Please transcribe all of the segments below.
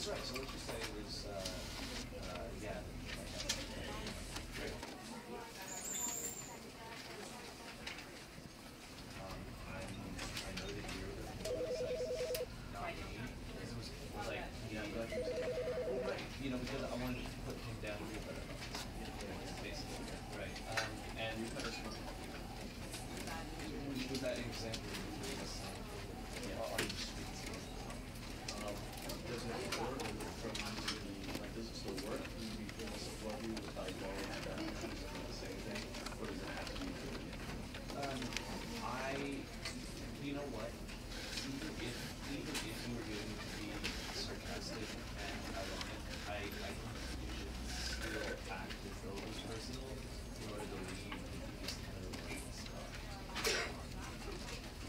right. So what you say was, yeah. Great. I know that you're the publicist, not me. Because it was like, yeah, I'm glad you said that. Well, right. You know, because I wanted to put him down to be a better publicist. Basically, right. And you put us was that example of the three of us saying, yeah, are you speaking? Does it work from the, like, does it still work? Can you be famous of love you if I go and choose to do the same thing? Or does it have to be true again? You know what? Even if you were going to be sarcastic and ironic, I think you should still act as though it was personal in order to leave these kind of like stuff.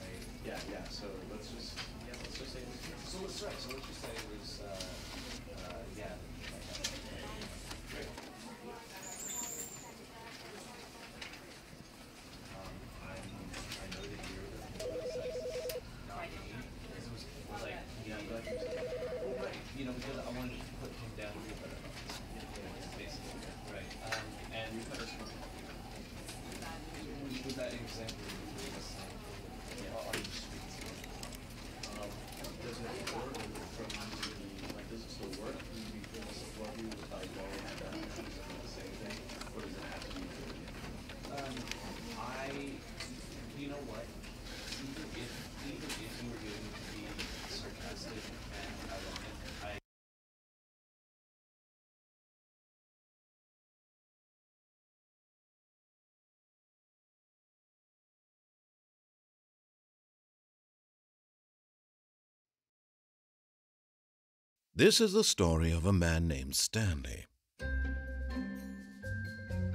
Right? Yeah. So let's just say it was true. So let's right. So what you say was, yeah. Great. I know that you're the publicist, not me. Because it was like, yeah, I'm glad you said that. Well, right. You know, because I wanted to put him down to be a better publicist. Basically, right. And you put us was that example of the three of us saying, yeah, are you speaking? Does it work from the, like, does it still work? Can you be famous of love you if I go and choose to do the same thing? Or does it have to be true again? You know what? Even if you were going to be sarcastic and ironic, This is the story of a man named Stanley.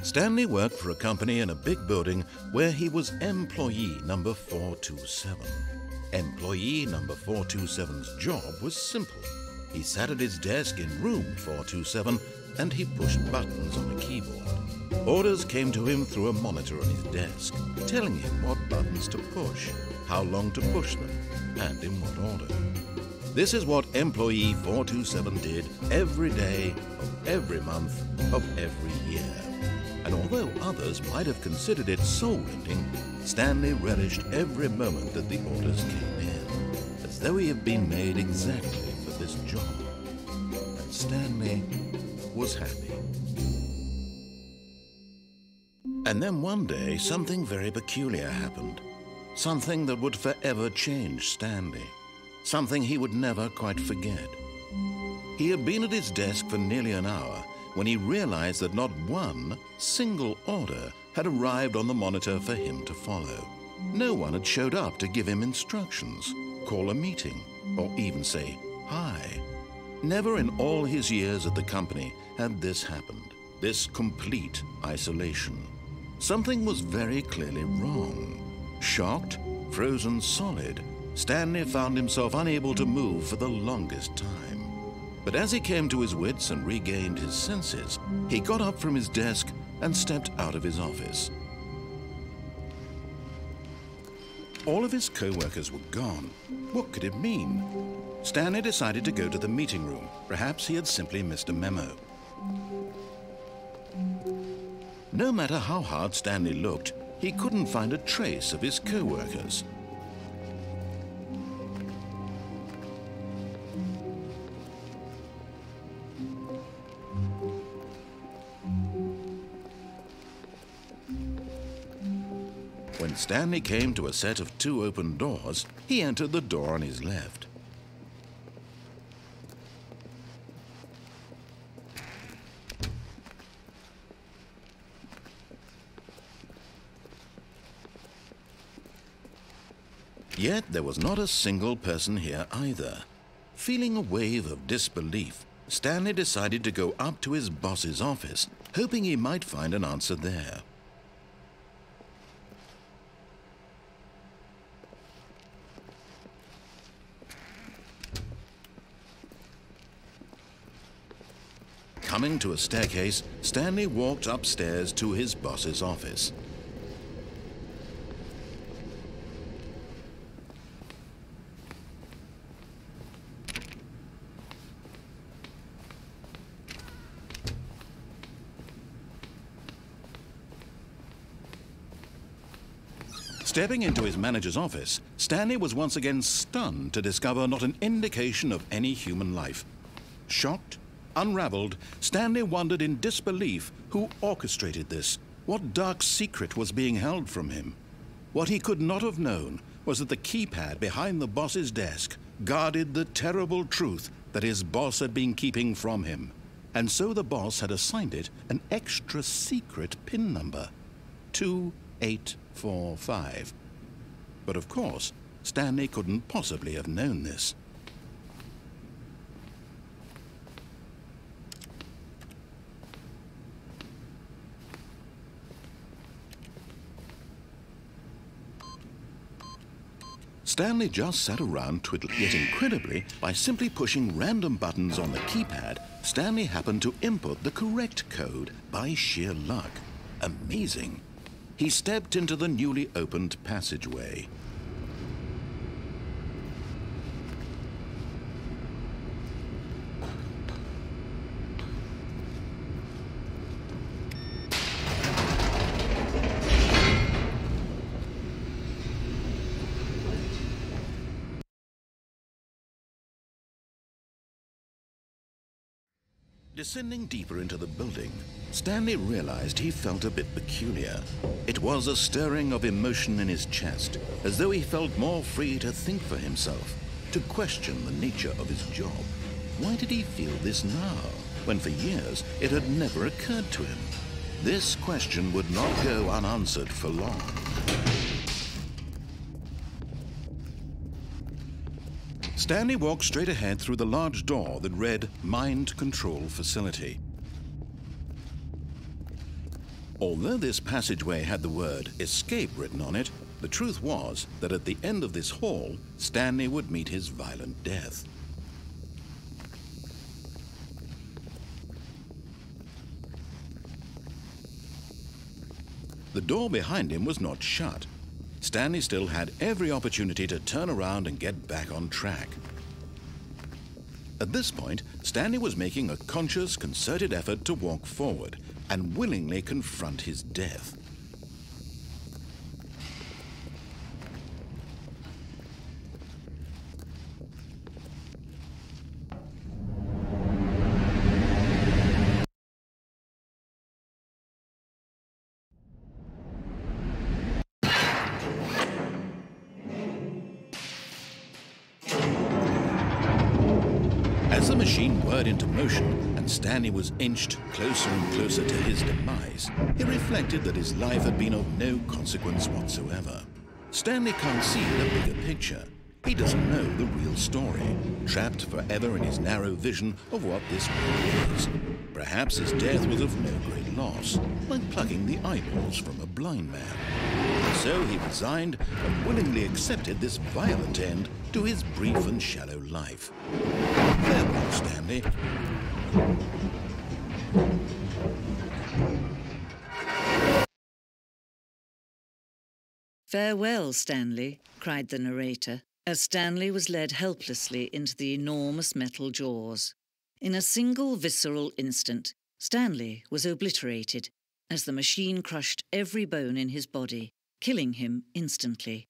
Stanley worked for a company in a big building where he was employee number 427. Employee number 427's job was simple. He sat at his desk in room 427 and he pushed buttons on a keyboard. Orders came to him through a monitor on his desk, telling him what buttons to push, how long to push them, and in what order. This is what employee 427 did every day of every month of every year. And although others might have considered it soul-rending, Stanley relished every moment that the orders came in, as though he had been made exactly for this job. And Stanley was happy. And then one day, something very peculiar happened. Something that would forever change Stanley. Something he would never quite forget. He had been at his desk for nearly an hour when he realized that not one single order had arrived on the monitor for him to follow. No one had showed up to give him instructions, call a meeting, or even say hi. Never in all his years at the company had this happened, this complete isolation. Something was very clearly wrong. Shocked, frozen solid, Stanley found himself unable to move for the longest time. But as he came to his wits and regained his senses, he got up from his desk and stepped out of his office. All of his co-workers were gone. What could it mean? Stanley decided to go to the meeting room. Perhaps he had simply missed a memo. No matter how hard Stanley looked, he couldn't find a trace of his co-workers. When Stanley came to a set of 2 open doors, he entered the door on his left. Yet there was not a single person here either. Feeling a wave of disbelief, Stanley decided to go up to his boss's office, hoping he might find an answer there. Coming to a staircase, Stanley walked upstairs to his boss's office. Stepping into his manager's office, Stanley was once again stunned to discover not an indication of any human life. Shocked, unraveled, Stanley wondered in disbelief who orchestrated this, what dark secret was being held from him. What he could not have known was that the keypad behind the boss's desk guarded the terrible truth that his boss had been keeping from him. And so the boss had assigned it an extra secret PIN number, 2845. But of course, Stanley couldn't possibly have known this. Stanley just sat around twiddling. Yet incredibly, by simply pushing random buttons on the keypad, Stanley happened to input the correct code by sheer luck. Amazing. He stepped into the newly opened passageway. Descending deeper into the building, Stanley realized he felt a bit peculiar. It was a stirring of emotion in his chest, as though he felt more free to think for himself, to question the nature of his job. Why did he feel this now, when for years it had never occurred to him? This question would not go unanswered for long. Stanley walked straight ahead through the large door that read Mind Control Facility. Although this passageway had the word Escape written on it, the truth was that at the end of this hall, Stanley would meet his violent death. The door behind him was not shut. Stanley still had every opportunity to turn around and get back on track. At this point, Stanley was making a conscious, concerted effort to walk forward and willingly confront his death. As the machine whirred into motion and Stanley was inched closer and closer to his demise, he reflected that his life had been of no consequence whatsoever. Stanley can't see the bigger picture. He doesn't know the real story, trapped forever in his narrow vision of what this world is. Perhaps his death was of no great loss, like plucking the eyeballs from a blind man. And so he resigned and willingly accepted this violent end to his brief and shallow life. Farewell, Stanley. "Farewell, Stanley," cried the narrator, as Stanley was led helplessly into the enormous metal jaws. In a single visceral instant, Stanley was obliterated as the machine crushed every bone in his body, killing him instantly.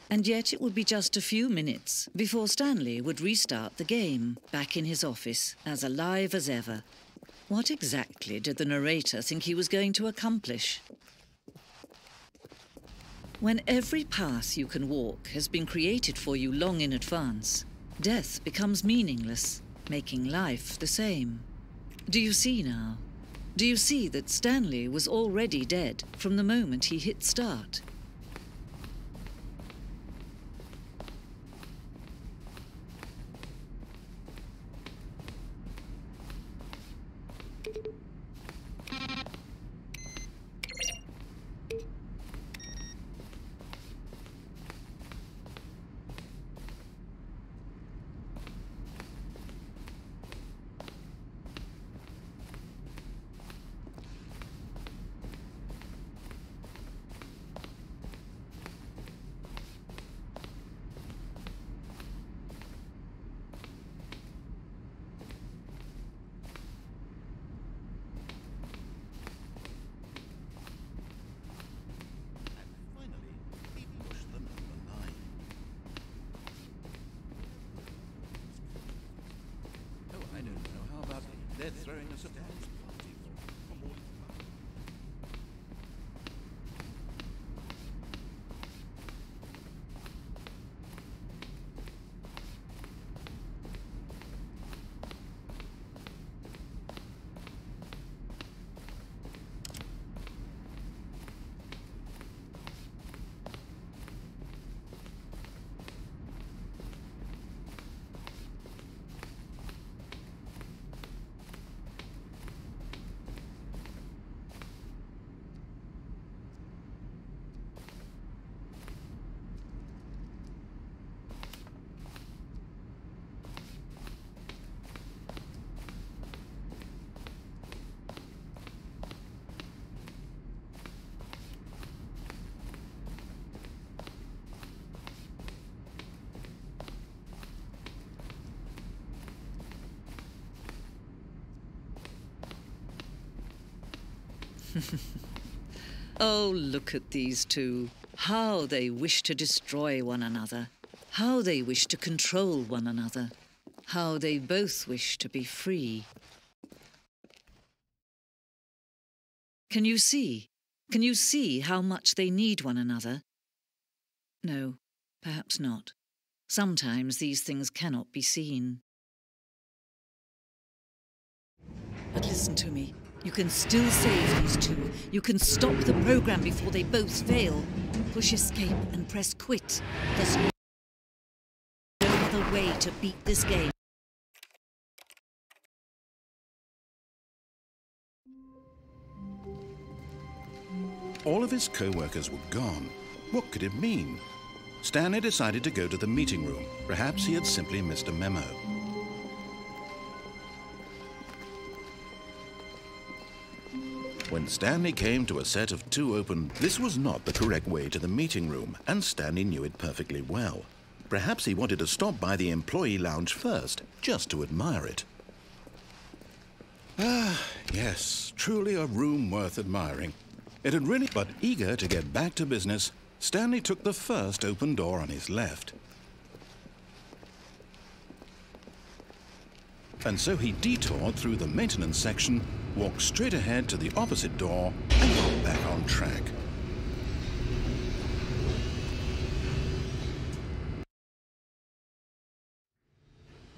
And yet it would be just a few minutes before Stanley would restart the game, back in his office, as alive as ever. What exactly did the narrator think he was going to accomplish? When every path you can walk has been created for you long in advance, death becomes meaningless, making life the same. Do you see now? Do you see that Stanley was already dead from the moment he hit start? They're throwing a surprise party. Oh, look at these two. How they wish to destroy one another. How they wish to control one another. How they both wish to be free. Can you see? Can you see how much they need one another? No, perhaps not. Sometimes these things cannot be seen. But listen to me. You can still save these two. You can stop the program before they both fail. Push escape and press quit. There's no other way to beat this game. All of his co-workers were gone. What could it mean? Stanley decided to go to the meeting room. Perhaps he had simply missed a memo. When Stanley came to a set of two open, this was not the correct way to the meeting room, and Stanley knew it perfectly well. Perhaps he wanted to stop by the employee lounge first, just to admire it. Ah, yes, truly a room worth admiring. It had really, but eager to get back to business, Stanley took the first open door on his left. And so he detoured through the maintenance section, walked straight ahead to the opposite door, and got back on track.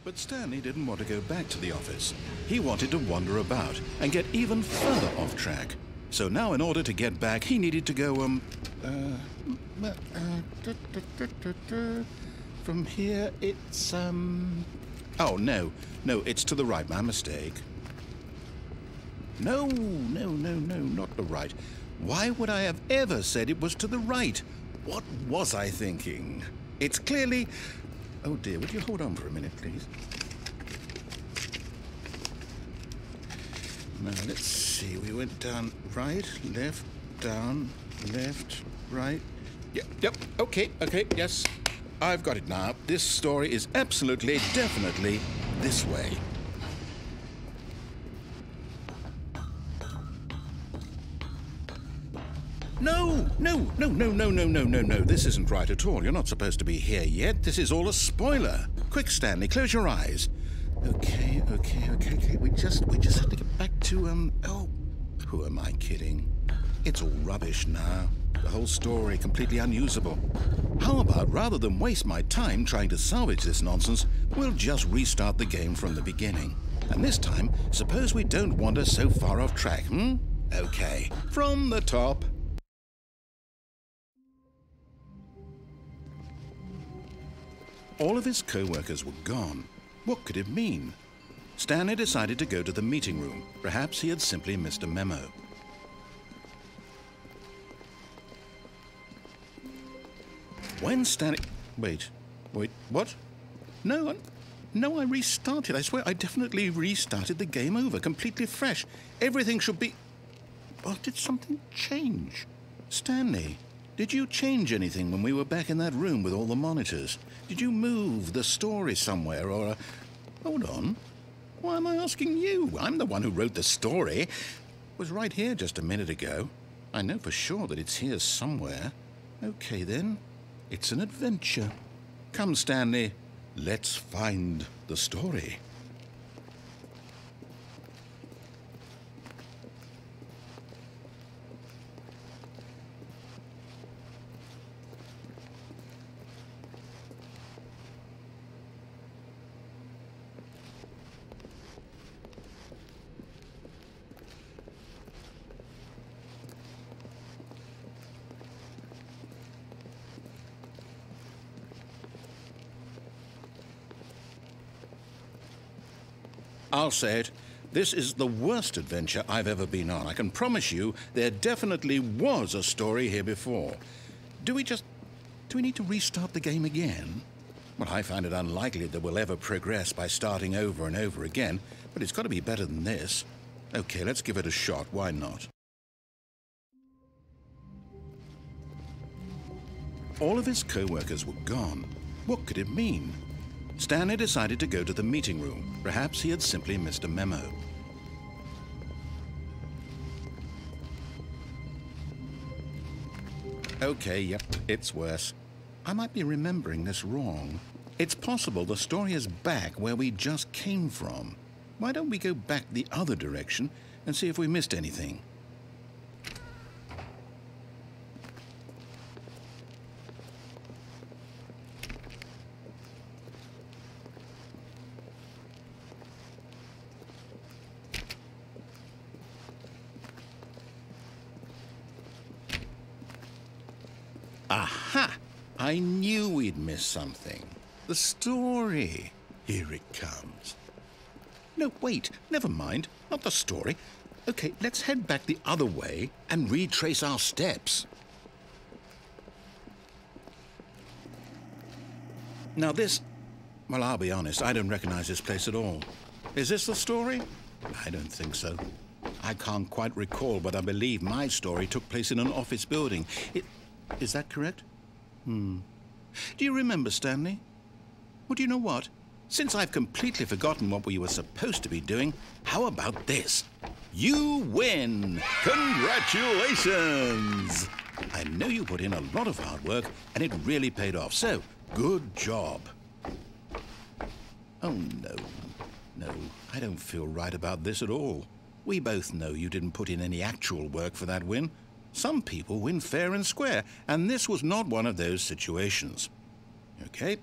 But Stanley didn't want to go back to the office. He wanted to wander about and get even further off track. So now in order to get back, he needed to go, from here, it's, oh, no, it's to the right, my mistake. No, not the right. Why would I have ever said it was to the right? What was I thinking? It's clearly... Oh dear, would you hold on for a minute, please? Now, let's see, we went down right, left, down, left, right. Yep, okay, yes. I've got it now. This story is absolutely, definitely this way. No. This isn't right at all. You're not supposed to be here yet. This is all a spoiler. Quick, Stanley, close your eyes. Okay. We just have to get back to, oh, who am I kidding? It's all rubbish now. The whole story completely unusable. How about, rather than waste my time trying to salvage this nonsense, we'll just restart the game from the beginning. And this time, suppose we don't wander so far off track, Okay, from the top. All of his co-workers were gone. What could it mean? Stanley decided to go to the meeting room. Perhaps he had simply missed a memo. When Stanley... Wait, what? No, I restarted. I swear I definitely restarted the game over, completely fresh. Everything should be... Oh, did something change? Stanley, did you change anything when we were back in that room with all the monitors? Did you move the story somewhere or... Hold on. Why am I asking you? I'm the one who wrote the story. It was right here just a minute ago. I know for sure that it's here somewhere. Okay, then. It's an adventure. Come, Stanley. Let's find the story. I'll say it. This is the worst adventure I've ever been on. I can promise you there definitely was a story here before. Do we need to restart the game again? Well, I find it unlikely that we'll ever progress by starting over and over again, but it's got to be better than this. Okay, let's give it a shot. Why not? All of his co-workers were gone. What could it mean? Stanley decided to go to the meeting room. Perhaps he had simply missed a memo. Okay, yep, it's worse. I might be remembering this wrong. It's possible the story is back where we just came from. Why don't we go back the other direction and see if we missed anything? Aha! I knew we'd miss something. The story. Here it comes. No, wait, never mind. Not the story. Okay, let's head back the other way and retrace our steps. Now this... Well, I'll be honest, I don't recognize this place at all. Is this the story? I don't think so. I can't quite recall, but I believe my story took place in an office building. Is that correct? Do you remember, Stanley? Well, do you know what? Since I've completely forgotten what we were supposed to be doing, how about this? You win! Congratulations! I know you put in a lot of hard work, and it really paid off, so good job. Oh, no. No, I don't feel right about this at all. We both know you didn't put in any actual work for that win. Some people win fair and square, and this was not one of those situations. Okay,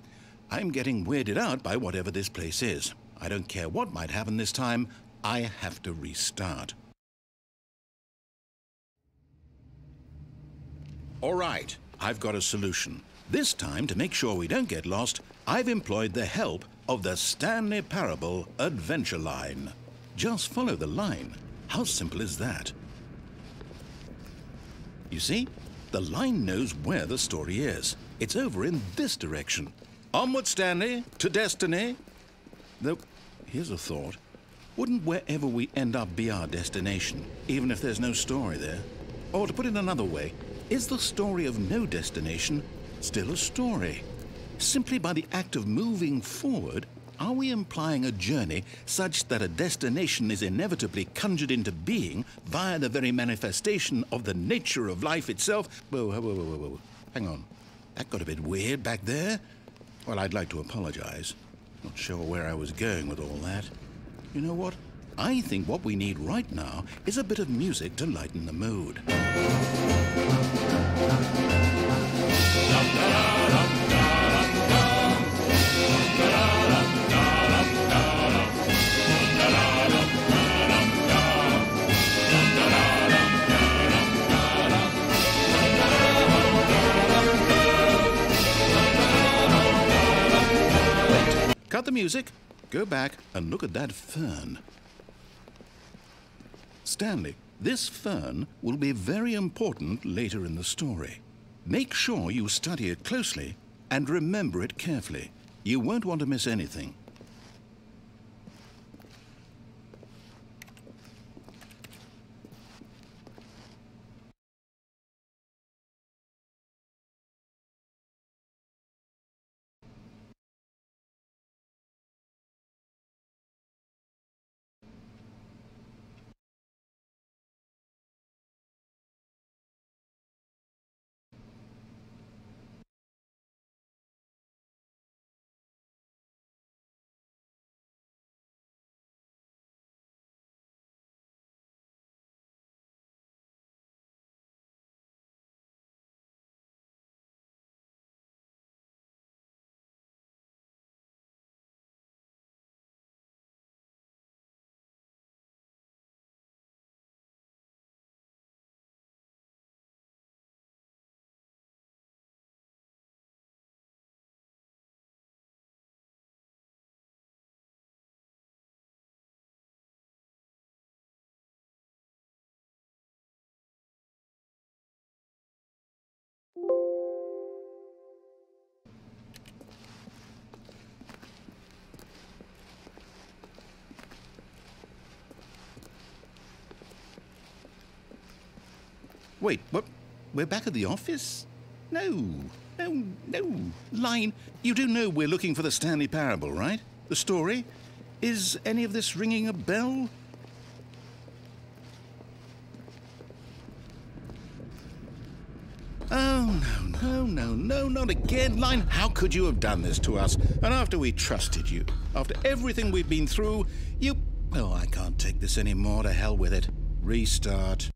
I'm getting weirded out by whatever this place is. I don't care what might happen this time, I have to restart. All right, I've got a solution. This time, to make sure we don't get lost, I've employed the help of the Stanley Parable Adventure Line. Just follow the line. How simple is that? You see, the line knows where the story is. It's over in this direction. Onward, Stanley, to destiny. Though, here's a thought. Wouldn't wherever we end up be our destination, even if there's no story there? Or to put it another way, is the story of no destination still a story? Simply by the act of moving forward, are we implying a journey such that a destination is inevitably conjured into being via the very manifestation of the nature of life itself? Whoa, whoa, whoa, whoa, whoa. Hang on. That got a bit weird back there. Well, I'd like to apologize. Not sure where I was going with all that. You know what? I think what we need right now is a bit of music to lighten the mood. Cut the music, go back and look at that fern. Stanley, this fern will be very important later in the story. Make sure you study it closely and remember it carefully. You won't want to miss anything. Wait, what? We're back at the office? No. Line, you do know we're looking for the Stanley Parable, right? The story? Is any of this ringing a bell? Oh, no, not again. Line, how could you have done this to us? And after we trusted you, after everything we've been through, you... Oh, I can't take this anymore. To hell with it. Restart.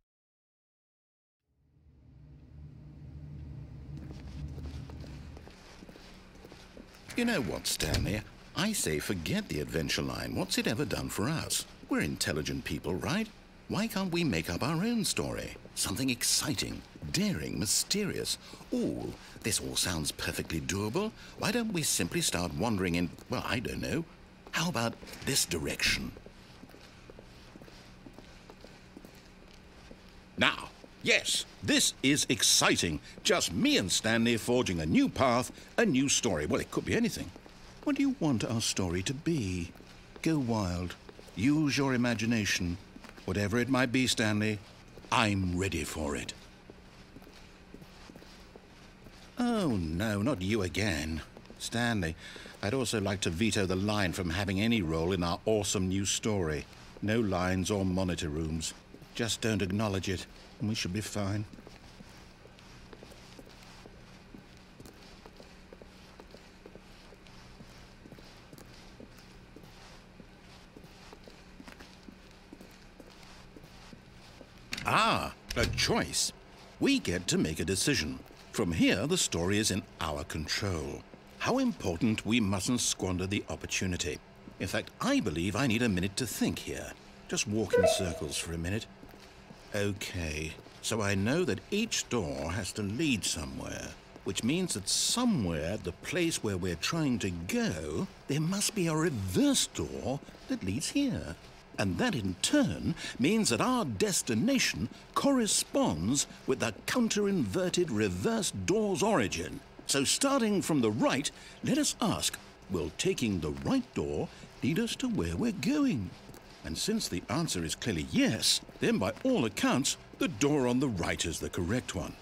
You know what, Stanley? I say forget the adventure line. What's it ever done for us? We're intelligent people, right? Why can't we make up our own story? Something exciting, daring, mysterious. Ooh, this all sounds perfectly doable. Why don't we simply start wandering in, well, I don't know. How about this direction? Now, yes, this is exciting. Just me and Stanley forging a new path, a new story. Well, it could be anything. What do you want our story to be? Go wild. Use your imagination. Whatever it might be, Stanley, I'm ready for it. Oh, no, not you again. Stanley, I'd also like to veto the line from having any role in our awesome new story. No lines or monitor rooms. Just don't acknowledge it, and we should be fine. Ah, a choice. We get to make a decision. From here, the story is in our control. How important we mustn't squander the opportunity. In fact, I believe I need a minute to think here. Just walk in circles for a minute. Okay, so I know that each door has to lead somewhere, which means that somewhere, the place where we're trying to go, there must be a reverse door that leads here. And that in turn means that our destination corresponds with the counter-inverted reverse door's origin. So starting from the right, let us ask, will taking the right door lead us to where we're going? And since the answer is clearly yes, then by all accounts, the door on the right is the correct one.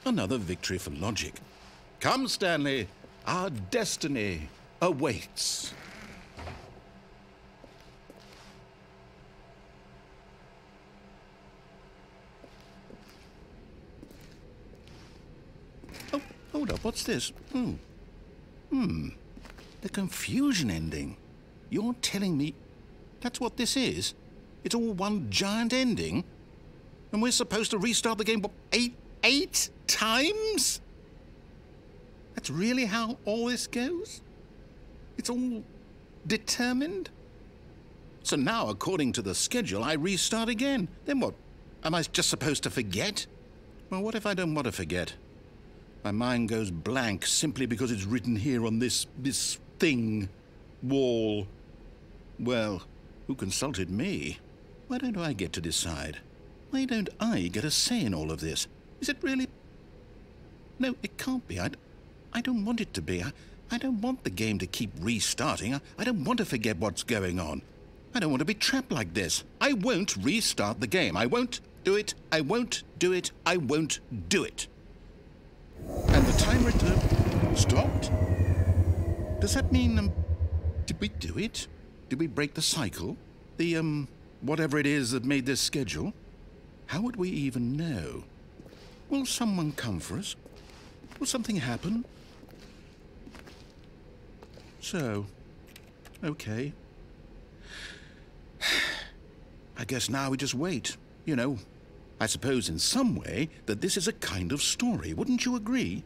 Another victory for logic. Come, Stanley, our destiny awaits. Oh, hold up, what's this? The confusion ending. You're telling me that's what this is? It's all one giant ending? And we're supposed to restart the game, what, eight times? That's really how all this goes? It's all determined? So now, according to the schedule, I restart again. Then what? Am I just supposed to forget? Well, what if I don't want to forget? My mind goes blank simply because it's written here on this thing, wall. Well, who consulted me? Why don't I get to decide? Why don't I get a say in all of this? Is it really... No, it can't be. I don't want it to be. I don't want the game to keep restarting. I don't want to forget what's going on. I don't want to be trapped like this. I won't restart the game. I won't do it. I won't do it. I won't do it. And the timer stopped? Does that mean, did we do it? Did we break the cycle? The, whatever it is that made this schedule? How would we even know? Will someone come for us? Will something happen? So, okay. I guess now we just wait. You know, I suppose in some way that this is a kind of story, wouldn't you agree?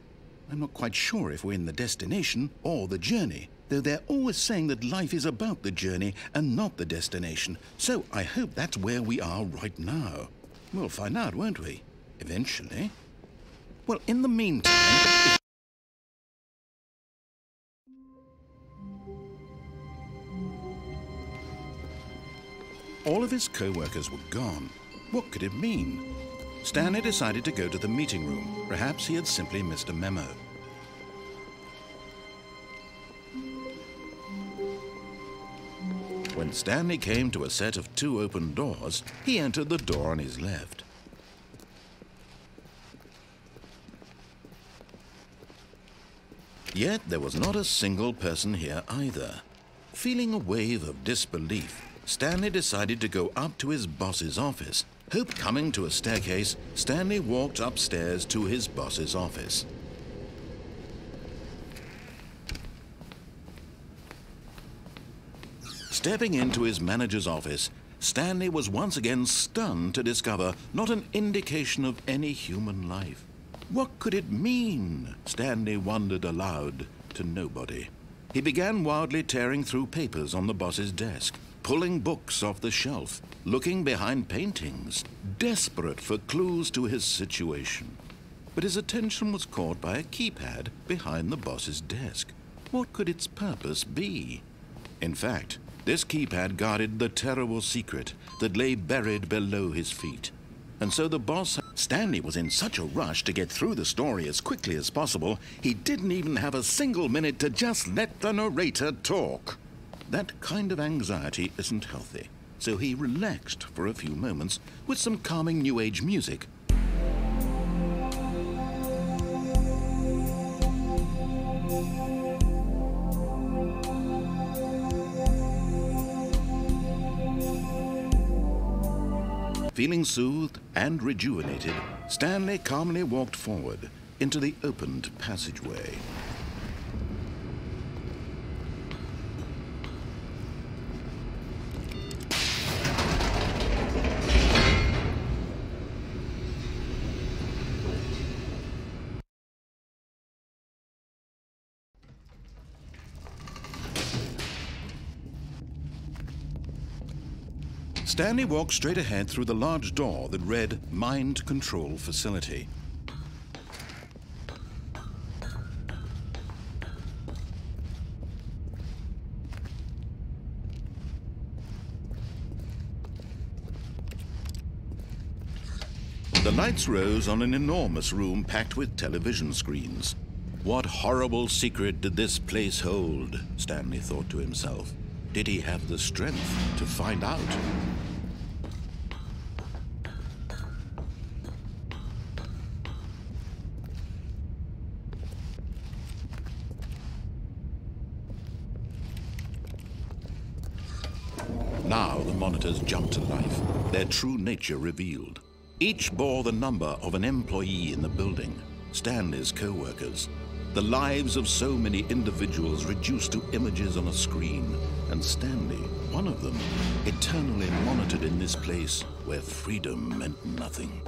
I'm not quite sure if we're in the destination or the journey, though they're always saying that life is about the journey and not the destination. So I hope that's where we are right now. We'll find out, won't we? Eventually. Well, in the meantime... All of his co-workers were gone. What could it mean? Stanley decided to go to the meeting room. Perhaps he had simply missed a memo. When Stanley came to a set of 2 open doors, he entered the door on his left. Yet there was not a single person here either. Feeling a wave of disbelief, Stanley decided to go up to his boss's office. Hope coming to a staircase, Stanley walked upstairs to his boss's office. Stepping into his manager's office, Stanley was once again stunned to discover not an indication of any human life. What could it mean? Stanley wondered aloud to nobody. He began wildly tearing through papers on the boss's desk, pulling books off the shelf, looking behind paintings, desperate for clues to his situation. But his attention was caught by a keypad behind the boss's desk. What could its purpose be? In fact, this keypad guarded the terrible secret that lay buried below his feet. And so the boss... Stanley was in such a rush to get through the story as quickly as possible, he didn't even have a single minute to just let the narrator talk. That kind of anxiety isn't healthy, so he relaxed for a few moments with some calming New Age music. Feeling soothed and rejuvenated, Stanley calmly walked forward into the opened passageway. Stanley walked straight ahead through the large door that read Mind Control Facility. The lights rose on an enormous room packed with television screens. What horrible secret did this place hold? Stanley thought to himself. Did he have the strength to find out? Now the monitors jumped to life, their true nature revealed. Each bore the number of an employee in the building, Stanley's co-workers. The lives of so many individuals reduced to images on a screen, and Stanley, one of them, eternally monitored in this place where freedom meant nothing.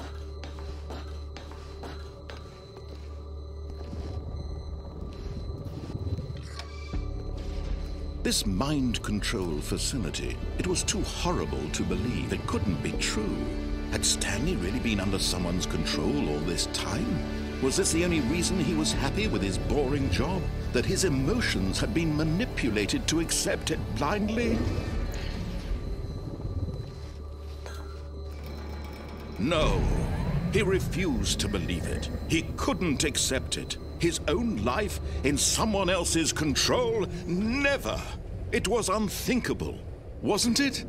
This mind control facility, it was too horrible to believe. It couldn't be true. Had Stanley really been under someone's control all this time? Was this the only reason he was happy with his boring job? That his emotions had been manipulated to accept it blindly? No, he refused to believe it. He couldn't accept it. His own life in someone else's control? Never! It was unthinkable, wasn't it?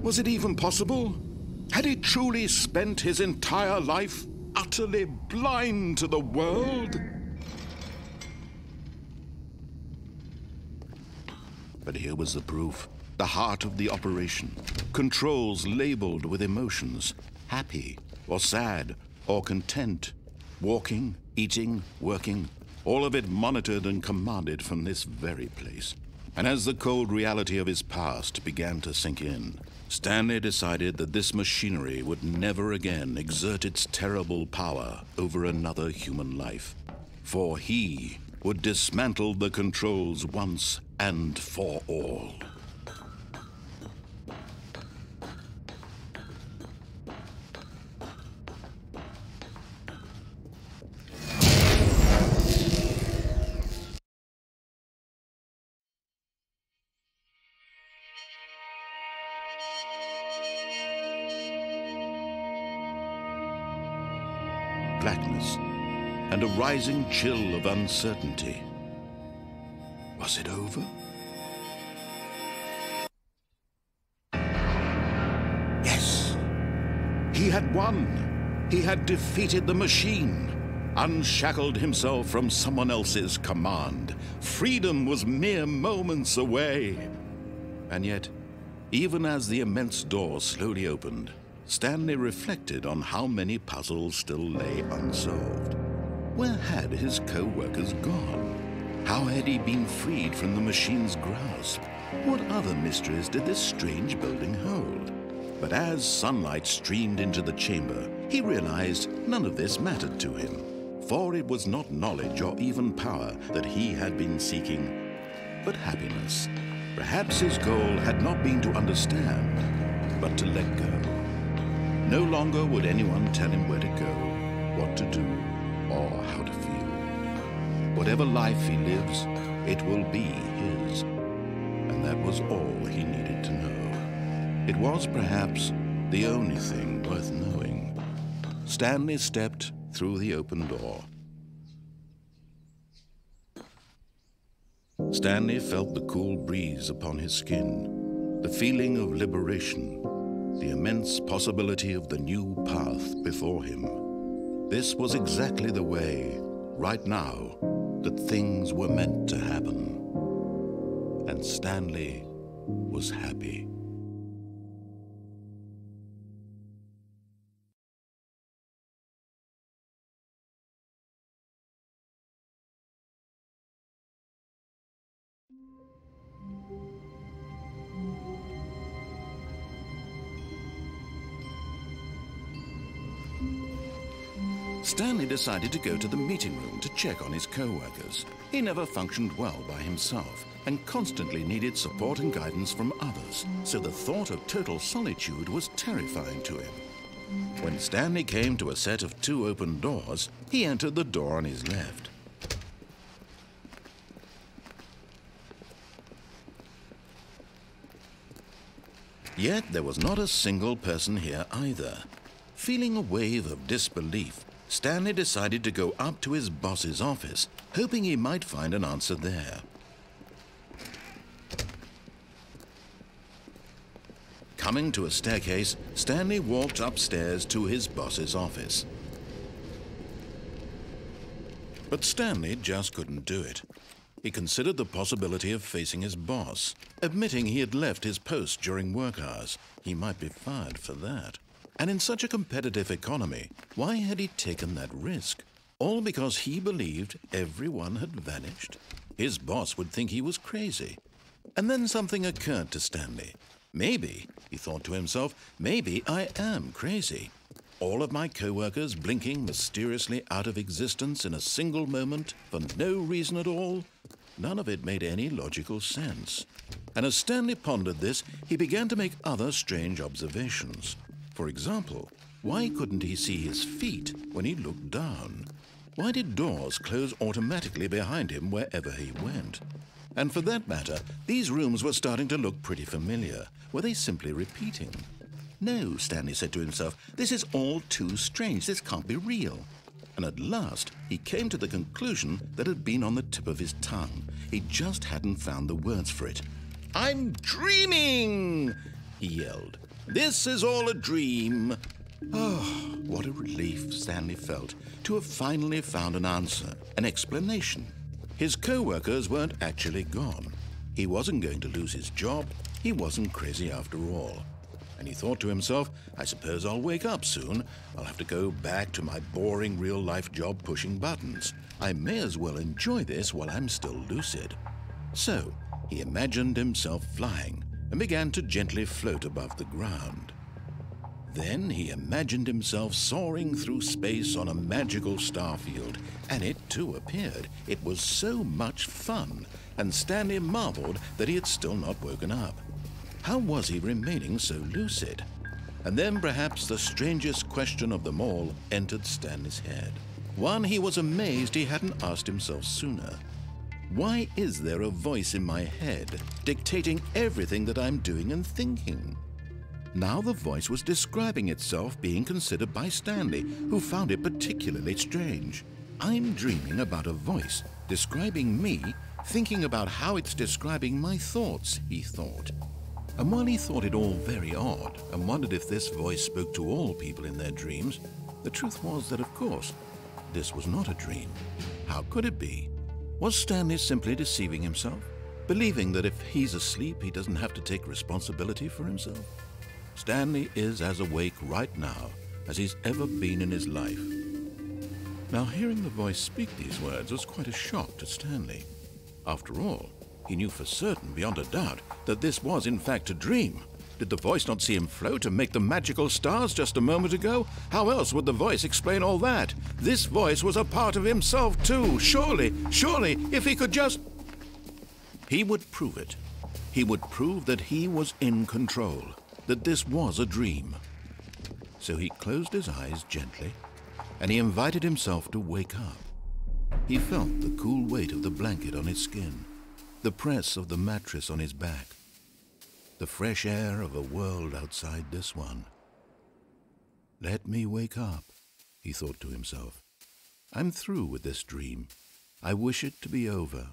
Was it even possible? Had he truly spent his entire life utterly blind to the world? But here was the proof. The heart of the operation. Controls labeled with emotions. Happy, or sad, or content. Walking, eating, working. All of it monitored and commanded from this very place. And as the cold reality of his past began to sink in, Stanley decided that this machinery would never again exert its terrible power over another human life. For he would dismantle the controls once and for all. Blackness, and a rising chill of uncertainty. Was it over? Yes! He had won! He had defeated the machine! unshackled himself from someone else's command. Freedom was mere moments away. And yet, even as the immense door slowly opened, Stanley reflected on how many puzzles still lay unsolved. Where had his co-workers gone? How had he been freed from the machine's grasp? What other mysteries did this strange building hold? But as sunlight streamed into the chamber, he realized none of this mattered to him, for it was not knowledge or even power that he had been seeking, but happiness. Perhaps his goal had not been to understand, but to let go. No longer would anyone tell him where to go, what to do, or how to feel. Whatever life he lives, it will be his. And that was all he needed to know. It was perhaps the only thing worth knowing. Stanley stepped through the open door. Stanley felt the cool breeze upon his skin, the feeling of liberation, the immense possibility of the new path before him. This was exactly the way, right now, that things were meant to happen. And Stanley was happy. Stanley decided to go to the meeting room to check on his co-workers. He never functioned well by himself and constantly needed support and guidance from others, so the thought of total solitude was terrifying to him. When Stanley came to a set of 2 open doors, he entered the door on his left. Yet there was not a single person here either. Feeling a wave of disbelief, Stanley decided to go up to his boss's office, hoping he might find an answer there. Coming to a staircase, Stanley walked upstairs to his boss's office. But Stanley just couldn't do it. He considered the possibility of facing his boss, admitting he had left his post during work hours. He might be fired for that. And in such a competitive economy, why had he taken that risk? All because he believed everyone had vanished? His boss would think he was crazy. And then something occurred to Stanley. Maybe, he thought to himself, maybe I am crazy. All of my co-workers blinking mysteriously out of existence in a single moment for no reason at all? None of it made any logical sense. And as Stanley pondered this, he began to make other strange observations. For example, why couldn't he see his feet when he looked down? Why did doors close automatically behind him wherever he went? And for that matter, these rooms were starting to look pretty familiar. Were they simply repeating? No, Stanley said to himself, this is all too strange. This can't be real. And at last, he came to the conclusion that had been on the tip of his tongue. He just hadn't found the words for it. "I'm dreaming!" he yelled. "This is all a dream." Oh, what a relief Stanley felt to have finally found an answer, an explanation. His co-workers weren't actually gone. He wasn't going to lose his job. He wasn't crazy after all. And he thought to himself, I suppose I'll wake up soon. I'll have to go back to my boring real-life job pushing buttons. I may as well enjoy this while I'm still lucid. So he imagined himself flying and began to gently float above the ground. Then he imagined himself soaring through space on a magical starfield, and it too appeared. It was so much fun, and Stanley marveled that he had still not woken up. How was he remaining so lucid? And then perhaps the strangest question of them all entered Stanley's head. One he was amazed he hadn't asked himself sooner. Why is there a voice in my head dictating everything that I'm doing and thinking? Now the voice was describing itself being considered by Stanley, who found it particularly strange. I'm dreaming about a voice describing me, thinking about how it's describing my thoughts, he thought. And while he thought it all very odd and wondered if this voice spoke to all people in their dreams, the truth was that, of course, This was not a dream. How could it be? Was Stanley simply deceiving himself, believing that if he's asleep, he doesn't have to take responsibility for himself? Stanley is as awake right now as he's ever been in his life. Now, hearing the voice speak these words was quite a shock to Stanley. After all, he knew for certain, beyond a doubt, that this was in fact a dream. Did the voice not see him float and make the magical stars just a moment ago? How else would the voice explain all that? This voice was a part of himself too. Surely, if he could just... He would prove it. He would prove that he was in control, that this was a dream. So he closed his eyes gently, and he invited himself to wake up. He felt the cool weight of the blanket on his skin, the press of the mattress on his back, the fresh air of a world outside this one. Let me wake up, he thought to himself. I'm through with this dream. I wish it to be over.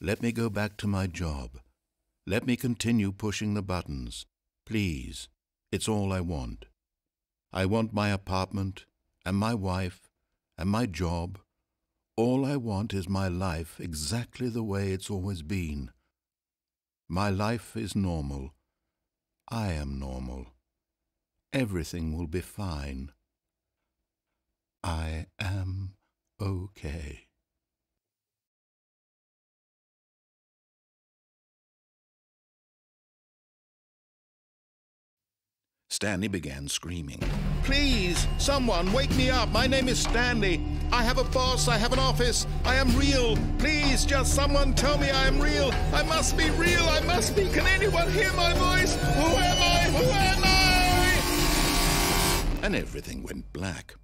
Let me go back to my job. Let me continue pushing the buttons. Please, it's all I want. I want my apartment, and my wife, and my job. All I want is my life exactly the way it's always been. My life is normal. I am normal. Everything will be fine. I am okay. Stanley began screaming. Please, someone, wake me up. My name is Stanley. I have a boss. I have an office. I am real. Please, just someone tell me I am real. I must be real. I must be. Can anyone hear my voice? Who am I? Who am I? And everything went black.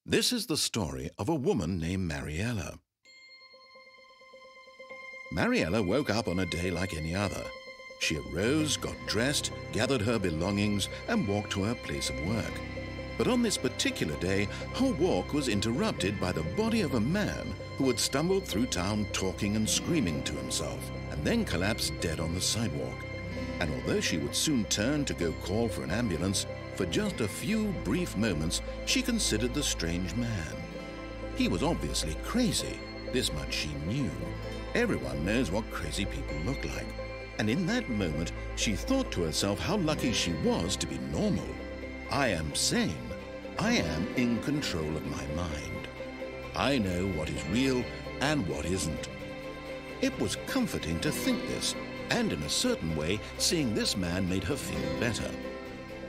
This is the story of a woman named Mariella. Mariella woke up on a day like any other. She arose, got dressed, gathered her belongings, and walked to her place of work. But on this particular day, her walk was interrupted by the body of a man who had stumbled through town talking and screaming to himself, and then collapsed dead on the sidewalk. And although she would soon turn to go call for an ambulance, for just a few brief moments she considered the strange man. He was obviously crazy. This much she knew. Everyone knows what crazy people look like. And in that moment, she thought to herself how lucky she was to be normal. I am sane. I am in control of my mind. I know what is real and what isn't. It was comforting to think this, and in a certain way, seeing this man made her feel better.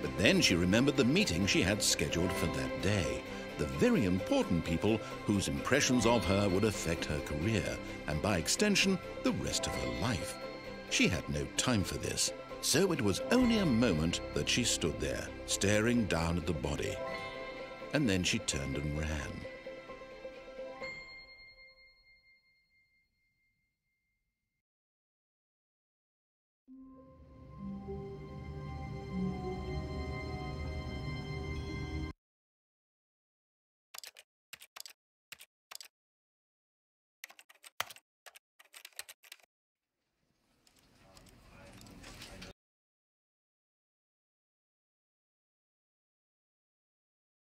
But then she remembered the meeting she had scheduled for that day. The very important people whose impressions of her would affect her career, and by extension, the rest of her life. She had no time for this, so it was only a moment that she stood there, staring down at the body. And then she turned and ran.